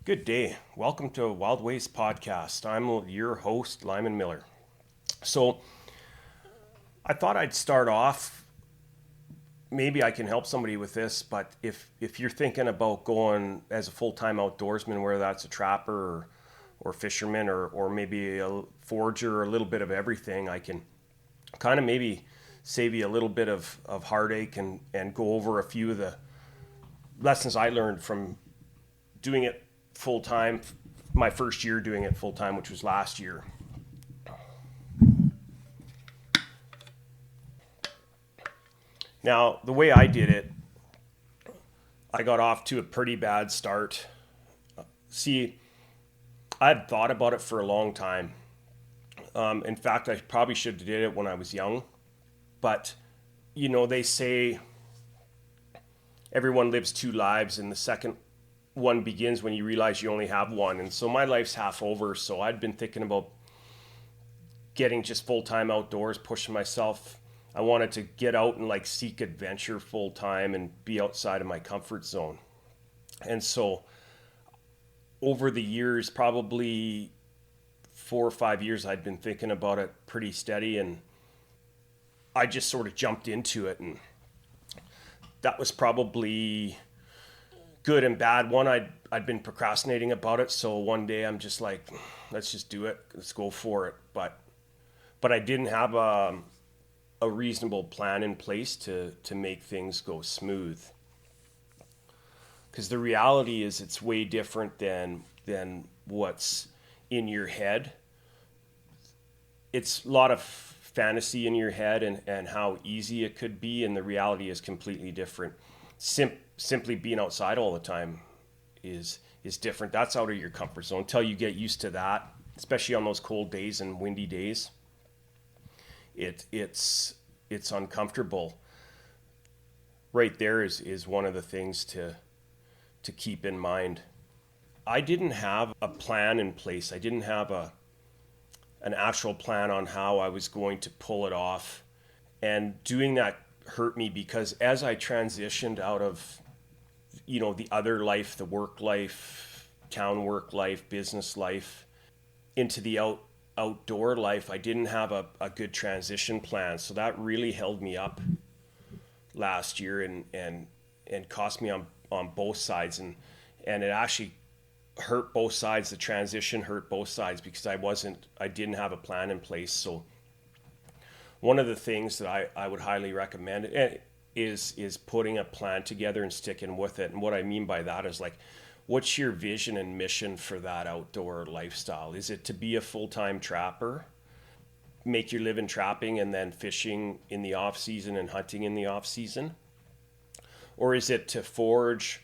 Good day. Welcome to Wild Ways Podcast. I'm your host, Lyman Miller. So, I thought I'd start off. Maybe I can help somebody with this, but if you're thinking about going as a full time outdoorsman, whether that's a trapper or fisherman or maybe a forager or a little bit of everything, I can kind of maybe save you a little bit of heartache and go over a few of the lessons I learned from doing it full time, my first year doing it full time, which was last year. Now, the way I did it, I got off to a pretty bad start. See, I'd thought about it for a long time. In fact, I probably should have did it when I was young. But, they say everyone lives two lives, and the second one begins when you realize you only have one. And so my life's half over. So I'd been thinking about getting just full time outdoors, pushing myself. I wanted to get out and seek adventure full time and be outside of my comfort zone. And so over the years, probably 4 or 5 years, I'd been thinking about it pretty steady, and I just sort of jumped into it. And that was probably good and bad. One, I'd been procrastinating about it. So one day I'm just like, let's just do it. Let's go for it. But I didn't have a reasonable plan in place to make things go smooth. Because the reality is it's way different than what's in your head. It's a lot of fantasy in your head and how easy it could be, and the reality is completely different. Simply being outside all the time is different. That's out of your comfort zone until you get used to that, especially on those cold days and windy days. It's uncomfortable. Right there is one of the things to keep in mind. I didn't have a plan in place. I didn't have an actual plan on how I was going to pull it off. And doing that hurt me because as I transitioned out of the other life, the work life, town work life, business life, into the outdoor life, I didn't have a good transition plan. So that really held me up last year and cost me on both sides. And it actually hurt both sides. The transition hurt both sides because I didn't have a plan in place. So one of the things that I would highly recommend is putting a plan together and sticking with it. And what I mean by that is what's your vision and mission for that outdoor lifestyle? Is it to be a full-time trapper, make your living trapping and then fishing in the off season and hunting in the off season? Or is it to forage,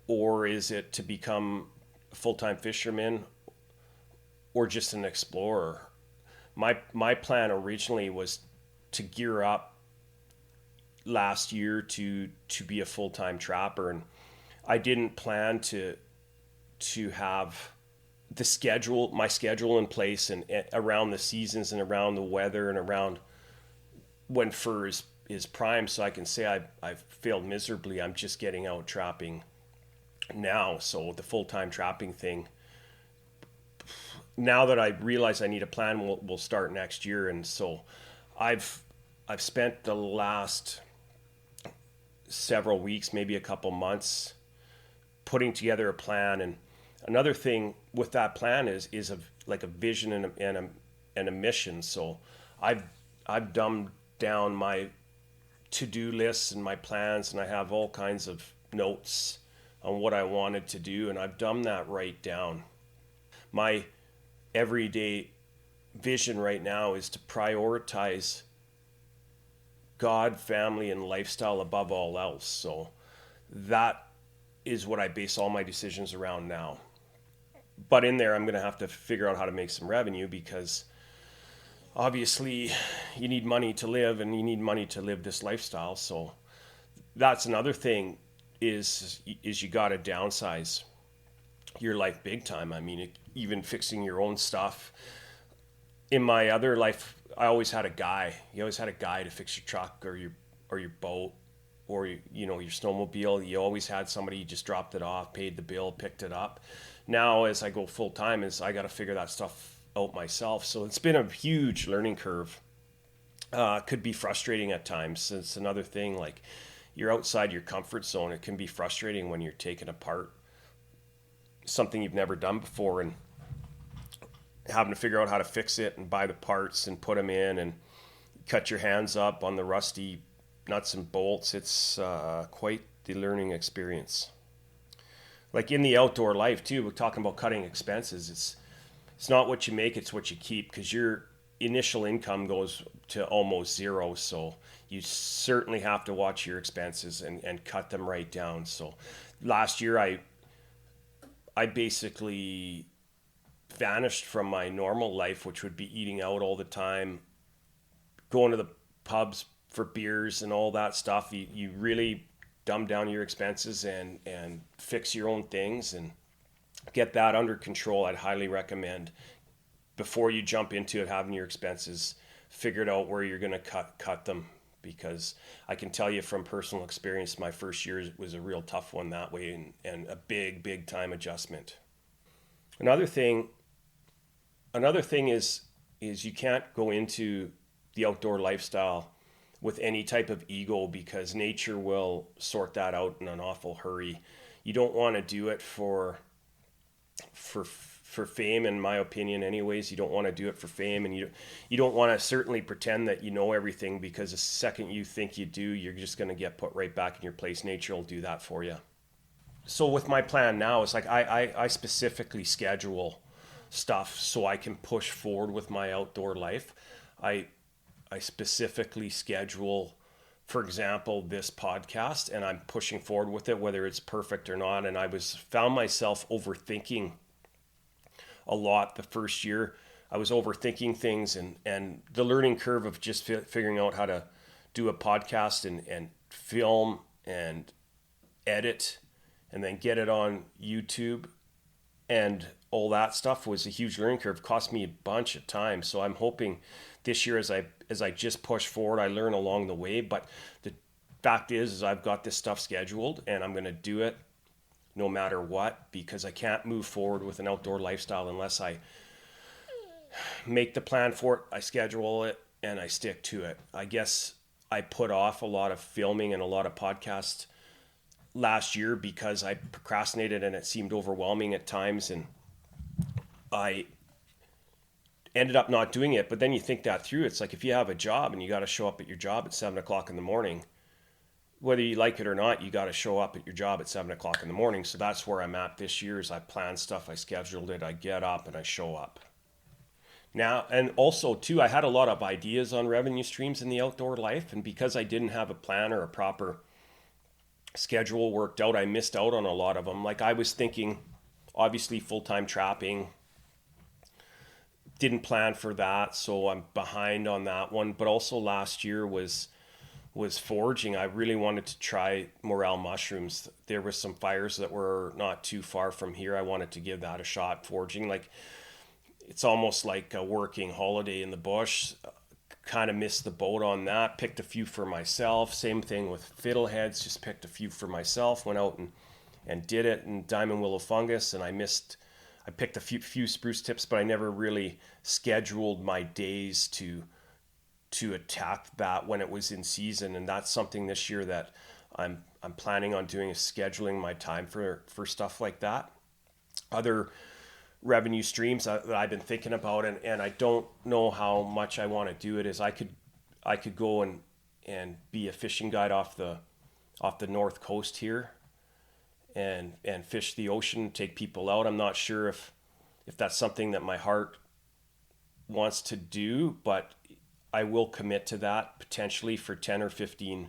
or is it to become a full-time fisherman or just an explorer? My plan originally was to gear up last year to be a full-time trapper, and I didn't plan to have my schedule in place and around the seasons and around the weather and around when fur is prime, so I can say I've failed miserably. I'm just getting out trapping now. So the full-time trapping thing, now that I realize I need a plan, we'll start next year. And so I've spent the last several weeks, maybe a couple months, putting together a plan. And another thing with that plan is a vision and a mission. So I've dumbed down my to-do lists and my plans, and I have all kinds of notes on what I wanted to do, and I've dumbed that right down. My everyday vision right now is to prioritize God, family, and lifestyle above all else. So that is what I base all my decisions around now. But in there, I'm going to have to figure out how to make some revenue, because obviously you need money to live, and you need money to live this lifestyle. So that's another thing is you got to downsize your life big time. I mean, even fixing your own stuff. In my other life, I always had a guy. You always had a guy to fix your truck or your boat. or your snowmobile, you always had somebody, you just dropped it off, paid the bill, picked it up. Now as I go full time, is I got to figure that stuff out myself. So it's been a huge learning curve. Could be frustrating at times. It's another thing, like you're outside your comfort zone. It can be frustrating when you're taking apart something you've never done before and having to figure out how to fix it and buy the parts and put them in and cut your hands up on the rusty nuts and bolts. It's quite the learning experience. Like in the outdoor life too, we're talking about cutting expenses. It's not what you make, it's what you keep, because your initial income goes to almost zero. So you certainly have to watch your expenses and cut them right down. So last year I basically vanished from my normal life, which would be eating out all the time, going to the pubs for beers and all that stuff. You really dumb down your expenses and fix your own things and get that under control. I'd highly recommend, before you jump into it, having your expenses figured out where you're going to cut them, because I can tell you from personal experience, my first year was a real tough one that way, and a big time adjustment. Another thing is you can't go into the outdoor lifestyle with any type of ego, because nature will sort that out in an awful hurry. You don't want to do it for fame, in my opinion. Anyways, you don't want to do it for fame, and you don't want to certainly pretend that you know everything, because the second you think you do, you're just going to get put right back in your place. Nature will do that for you. So with my plan now, it's like I specifically schedule stuff so I can push forward with my outdoor life. I I specifically schedule, for example, this podcast, and I'm pushing forward with it, whether it's perfect or not. And I was found myself overthinking a lot the first year. I was overthinking things, and the learning curve of just figuring out how to do a podcast and film and edit and then get it on YouTube and all that stuff was a huge learning curve. Cost me a bunch of time. So I'm hoping this year, as I just push forward, I learn along the way. But the fact is I've got this stuff scheduled, and I'm going to do it no matter what, because I can't move forward with an outdoor lifestyle unless I make the plan for it, I schedule it, and I stick to it. I guess I put off a lot of filming and a lot of podcasts last year because I procrastinated and it seemed overwhelming at times, and I ended up not doing it. But then you think that through. It's like if you have a job and you got to show up at your job at 7 o'clock in the morning, whether you like it or not, you got to show up at your job at 7 o'clock in the morning. So that's where I'm at this year. Is I plan stuff, I scheduled it, I get up and I show up. Now, and also too, I had a lot of ideas on revenue streams in the outdoor life, and because I didn't have a plan or a proper schedule worked out, I missed out on a lot of them. Like I was thinking, obviously full-time trapping, didn't plan for that, so I'm behind on that one. But also last year was foraging. I really wanted to try morel mushrooms. There was some fires that were not too far from here. I wanted to give that a shot, foraging. Like it's almost like a working holiday in the bush. Kind of missed the boat on that. Picked a few for myself. Same thing with fiddleheads. Just picked a few for myself. Went out and did it. And diamond willow fungus. And I picked a few spruce tips, but I never really scheduled my days to attack that when it was in season. And that's something this year that I'm planning on doing, is scheduling my time for stuff like that. Other revenue streams that I've been thinking about, and I don't know how much I want to do it, is I could go and be a fishing guide off the north coast here and fish the ocean, take people out. I'm not sure if that's something that my heart wants to do, but I will commit to that potentially for 10 or 15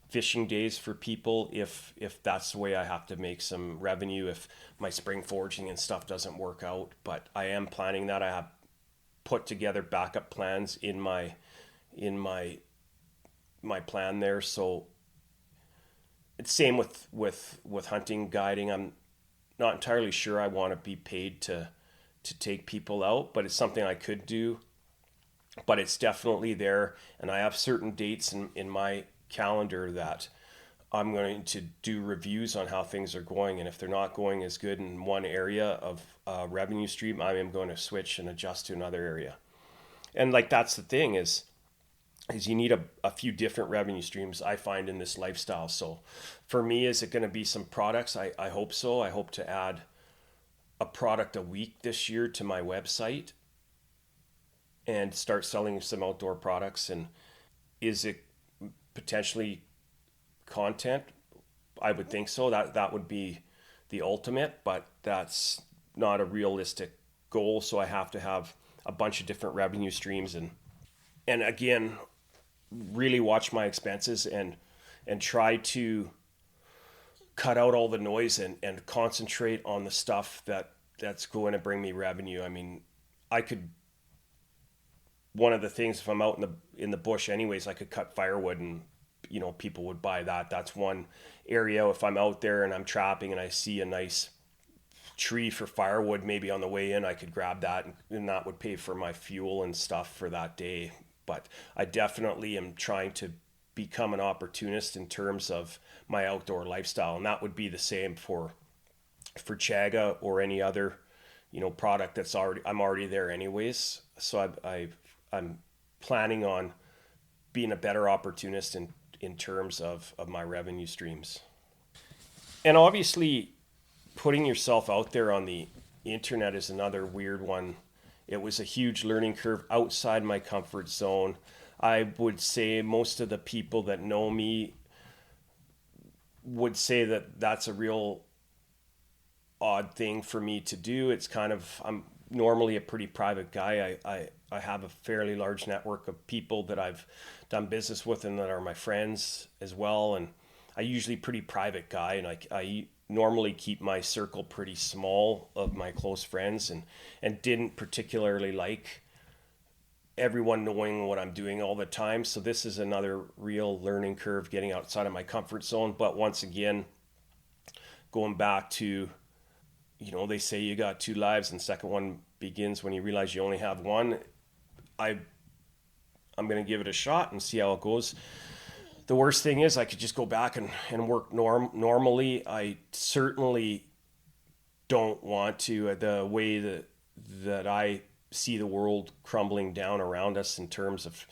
fishing days for people if that's the way I have to make some revenue if my spring foraging and stuff doesn't work out. But I am planning that. I have put together backup plans in my plan there. So it's same with hunting guiding. I'm not entirely sure I want to be paid to take people out, but it's something I could do. But it's definitely there, and I have certain dates in my calendar that I'm going to do reviews on how things are going. And if they're not going as good in one area of revenue stream, I am going to switch and adjust to another area. And like, that's the thing is you need a few different revenue streams, I find, in this lifestyle. So for me, is it going to be some products? I hope so. I hope to add a product a week this year to my website and start selling some outdoor products. And is it potentially content? I would think so. That would be the ultimate, but that's not a realistic goal. So I have to have a bunch of different revenue streams, and again, really watch my expenses and try to cut out all the noise and concentrate on the stuff that's going to bring me revenue. I mean, I could, one of the things, if I'm out in the bush anyways, I could cut firewood and people would buy that. That's one area. If I'm out there and I'm trapping and I see a nice tree for firewood, maybe on the way in, I could grab that, and that would pay for my fuel and stuff for that day. But I definitely am trying to become an opportunist in terms of my outdoor lifestyle, and that would be the same for Chaga or any other product that's I'm already there anyways. So I'm planning on being a better opportunist in terms of my revenue streams. And obviously, putting yourself out there on the internet is another weird one. It was a huge learning curve outside my comfort zone. I would say most of the people that know me would say that that's a real odd thing for me to do. It's kind of, I'm normally a pretty private guy. I have a fairly large network of people that I've done business with and that are my friends as well. And I usually pretty private guy, and I normally keep my circle pretty small of my close friends, and didn't particularly like everyone knowing what I'm doing all the time. So this is another real learning curve, getting outside of my comfort zone. But once again, going back to, they say you got two lives and the second one begins when you realize you only have one. I'm going to give it a shot and see how it goes. The worst thing is I could just go back and work normally. I certainly don't want to. The way that I see the world crumbling down around us in terms of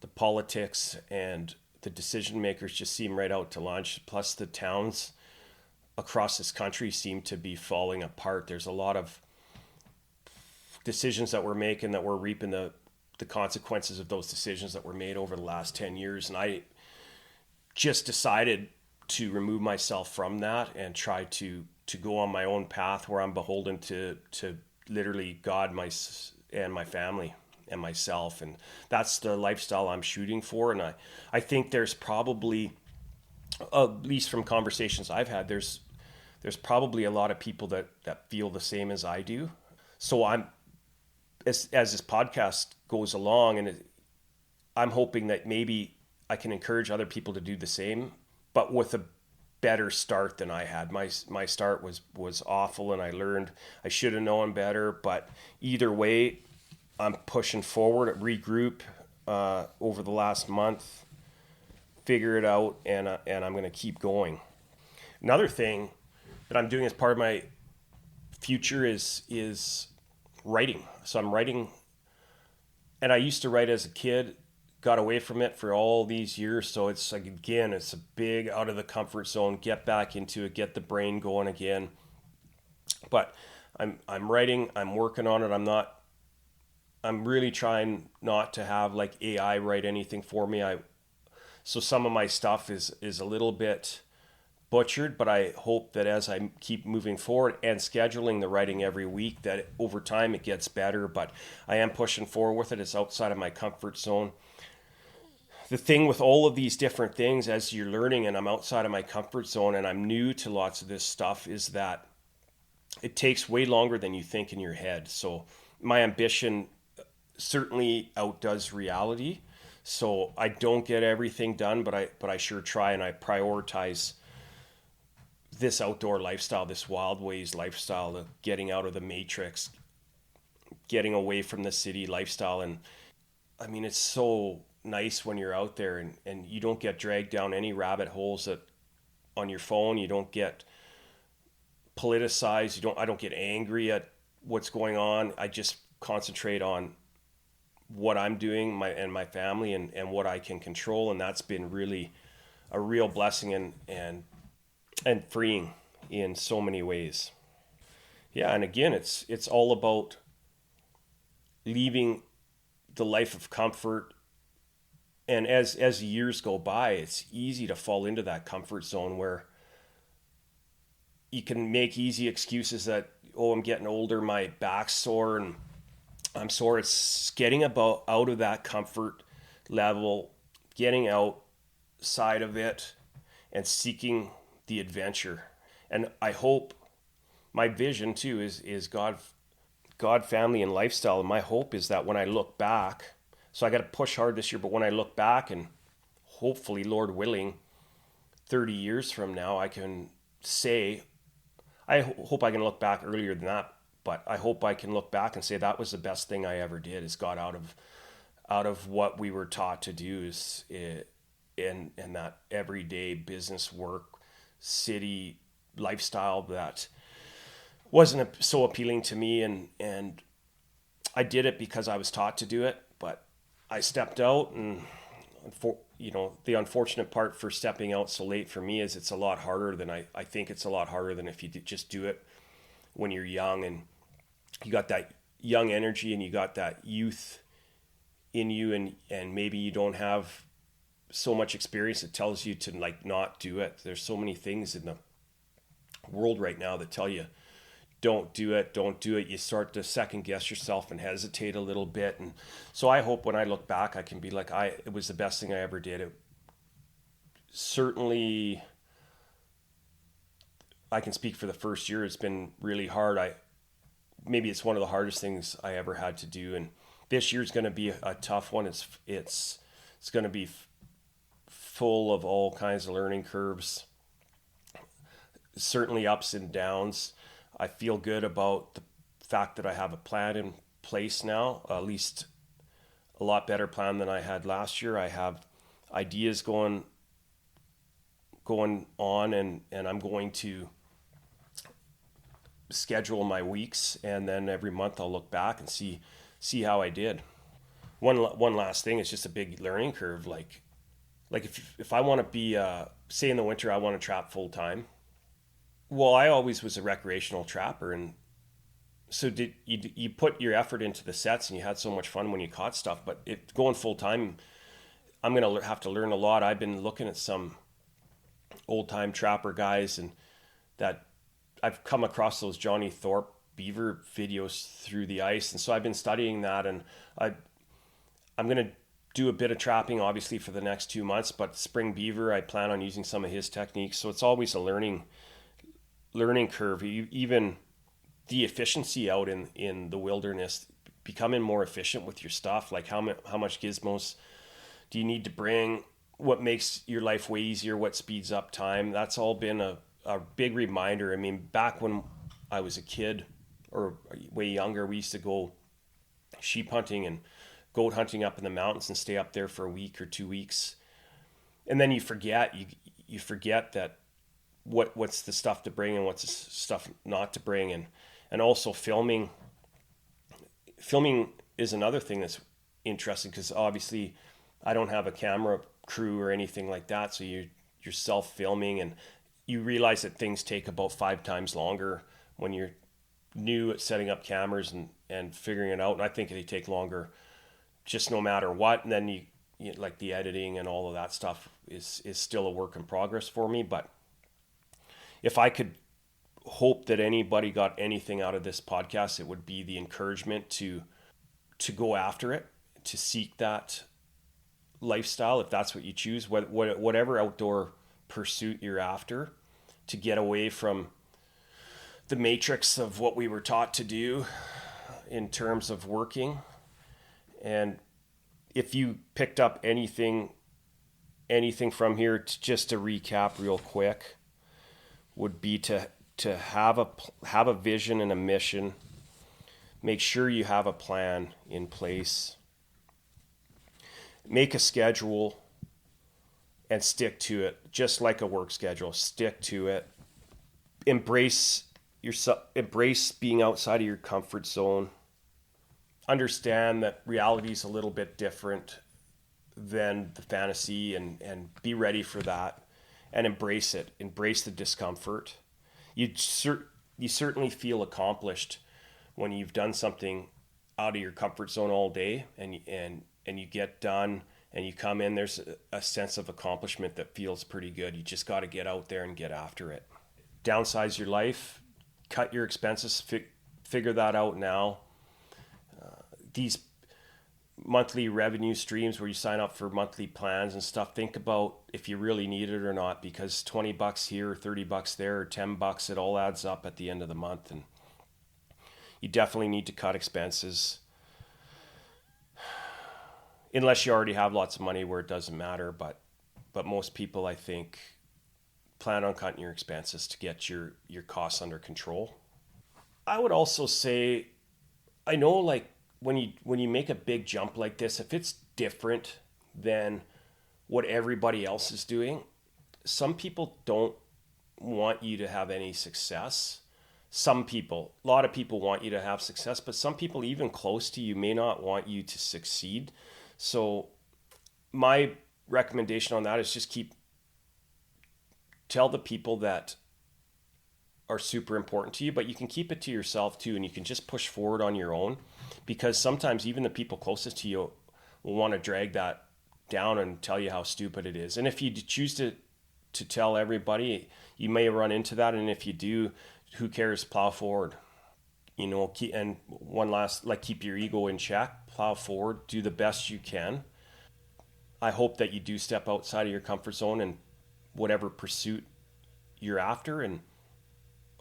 the politics and the decision makers just seem right out to lunch. Plus the towns across this country seem to be falling apart. There's a lot of decisions that we're making that we're reaping the consequences of those decisions that were made over the last 10 years. And I just decided to remove myself from that and try to go on my own path where I'm beholden to literally God, and my family and myself. And that's the lifestyle I'm shooting for. And I think there's probably, at least from conversations I've had, there's probably a lot of people that feel the same as I do. So as this podcast goes along, and I'm hoping that maybe I can encourage other people to do the same, but with a better start than I had. My start was awful, and I learned I should have known better. But either way, I'm pushing forward, regroup over the last month, figure it out, and I'm going to keep going. Another thing that I'm doing as part of my future is writing. So I'm writing, and I used to write as a kid, got away from it for all these years. So it's like, again, it's a big out of the comfort zone, get back into it, get the brain going again. But I'm writing, I'm working on it. I'm really trying not to have like AI write anything for me. So some of my stuff is a little bit butchered, but I hope that as I keep moving forward and scheduling the writing every week, that over time it gets better. But I am pushing forward with it. It's outside of my comfort zone. The thing with all of these different things, as you're learning, and I'm outside of my comfort zone and I'm new to lots of this stuff, is that it takes way longer than you think in your head. So my ambition certainly outdoes reality. So I don't get everything done, but I sure try, and I prioritize this outdoor lifestyle, this wild ways lifestyle, the getting out of the matrix, getting away from the city lifestyle. And I mean, it's so nice when you're out there, and you don't get dragged down any rabbit holes on your phone. You don't get politicized. I don't get angry at what's going on. I just concentrate on what I'm doing, my family, and what I can control. And that's been really a real blessing and freeing in so many ways. Yeah, and again, it's all about leaving the life of comfort. And as years go by, it's easy to fall into that comfort zone where you can make easy excuses that, oh, I'm getting older, my back's sore, and I'm sore. It's getting out of that comfort level, getting outside of it, and seeking the adventure. And I hope my vision too is God, family, and lifestyle. And my hope is that when I look back, so I got to push hard this year, but when I look back, and hopefully, Lord willing, 30 years from now, I can say, I hope I can look back earlier than that, but I hope I can look back and say that was the best thing I ever did, is got out of what we were taught to do, is in that everyday business work, city lifestyle that wasn't so appealing to me, and I did it because I was taught to do it, but I stepped out, and the unfortunate part for stepping out so late for me is it's a lot harder than I think it's a lot harder than if you just do it when you're young and you got that young energy and you got that youth in you, and maybe you don't have so much experience that tells you to like not do it. There's so many things in the world right now that tell you don't do it. You start to second guess yourself and hesitate a little bit. And so I hope when I look back, I can be like, it was the best thing I ever did. It certainly, I can speak for the first year. It's been really hard. Maybe it's one of the hardest things I ever had to do. And this year's going to be a tough one. It's going to be full of all kinds of learning curves, certainly ups and downs. I feel good about the fact that I have a plan in place now, at least a lot better plan than I had last year. I have ideas going on, and I'm going to schedule my weeks, and then every month I'll look back and see how I did. One last thing, it's just a big learning curve. Like if I want to be, say in the winter, I want to trap full time. Well, I always was a recreational trapper, and so did you put your effort into the sets, and you had so much fun when you caught stuff. But going full time, I'm going to have to learn a lot. I've been looking at some old time trapper guys, and that I've come across those Johnny Thorpe beaver videos through the ice, and so I've been studying that, and I'm going to do a bit of trapping obviously for the next 2 months. But spring beaver, I plan on using some of his techniques. So it's always a learning curve. Even the efficiency out in the wilderness, becoming more efficient with your stuff, like how much gizmos do you need to bring, what makes your life way easier, what speeds up time. That's all been a big reminder. I mean, back when I was a kid or way younger, we used to go sheep hunting and goat hunting up in the mountains and stay up there for a week or 2 weeks, and then you forget that what's the stuff to bring and what's the stuff not to bring. And also filming is another thing that's interesting, because obviously I don't have a camera crew or anything like that, so you're self-filming, and you realize that things take about 5 times longer when you're new at setting up cameras and figuring it out. And I think they take longer just no matter what. And then you like the editing and all of that stuff is still a work in progress for me. But if I could hope that anybody got anything out of this podcast, it would be the encouragement to go after it, to seek that lifestyle, if that's what you choose, whatever outdoor pursuit you're after, to get away from the matrix of what we were taught to do in terms of working. And if you picked up anything from here, just to recap real quick, would be to have a vision and a mission. Make sure you have a plan in place. Make a schedule and stick to it, just like a work schedule. Stick to it. Embrace yourself. Embrace being outside of your comfort zone. Understand that reality is a little bit different than the fantasy, and be ready for that, and embrace it. Embrace the discomfort. You certainly feel accomplished when you've done something out of your comfort zone all day, and you get done and you come in. There's a sense of accomplishment that feels pretty good. You just got to get out there and get after it. Downsize your life, cut your expenses, figure that out now. These monthly revenue streams where you sign up for monthly plans and stuff, think about if you really need it or not, because $20 here or $30 there or $10, it all adds up at the end of the month, and you definitely need to cut expenses unless you already have lots of money where it doesn't matter. But most people, I think, plan on cutting your expenses to get your costs under control. I would also say, I know, like, when you make a big jump like this, if it's different than what everybody else is doing, some people don't want you to have any success. A lot of people want you to have success, but some people even close to you may not want you to succeed. So my recommendation on that is just tell the people that are super important to you, but you can keep it to yourself too, and you can just push forward on your own, because sometimes even the people closest to you will want to drag that down and tell you how stupid it is. And if you choose to tell everybody, you may run into that, and if you do, who cares? Plow forward. And one last, keep your ego in check, plow forward, do the best you can. I hope that you do step outside of your comfort zone in whatever pursuit you're after, and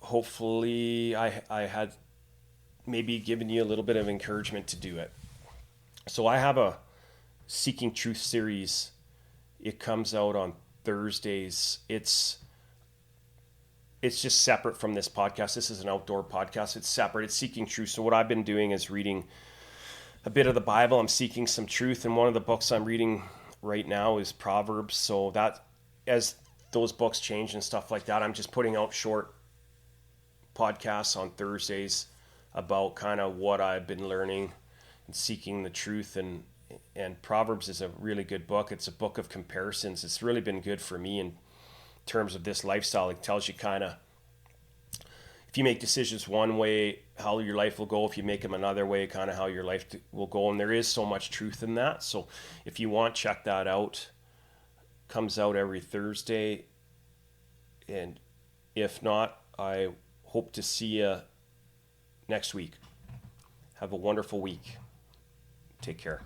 hopefully I had maybe given you a little bit of encouragement to do it. So I have a Seeking Truth series. It comes out on Thursdays. It's just separate from this podcast. This is an outdoor podcast. It's separate. It's Seeking Truth. So what I've been doing is reading a bit of the Bible. I'm seeking some truth, and one of the books I'm reading right now is Proverbs. So that, as those books change and stuff like that, I'm just putting out short podcasts on Thursdays about kind of what I've been learning and seeking the truth. And Proverbs is a really good book. It's a book of comparisons. It's really been good for me in terms of this lifestyle. It tells you kind of, if you make decisions one way, how your life will go. If you make them another way, kind of how your life will go. And there is so much truth in that. So if you want, check that out. Comes out every Thursday. And if not, I hope to see you next week. Have a wonderful week. Take care.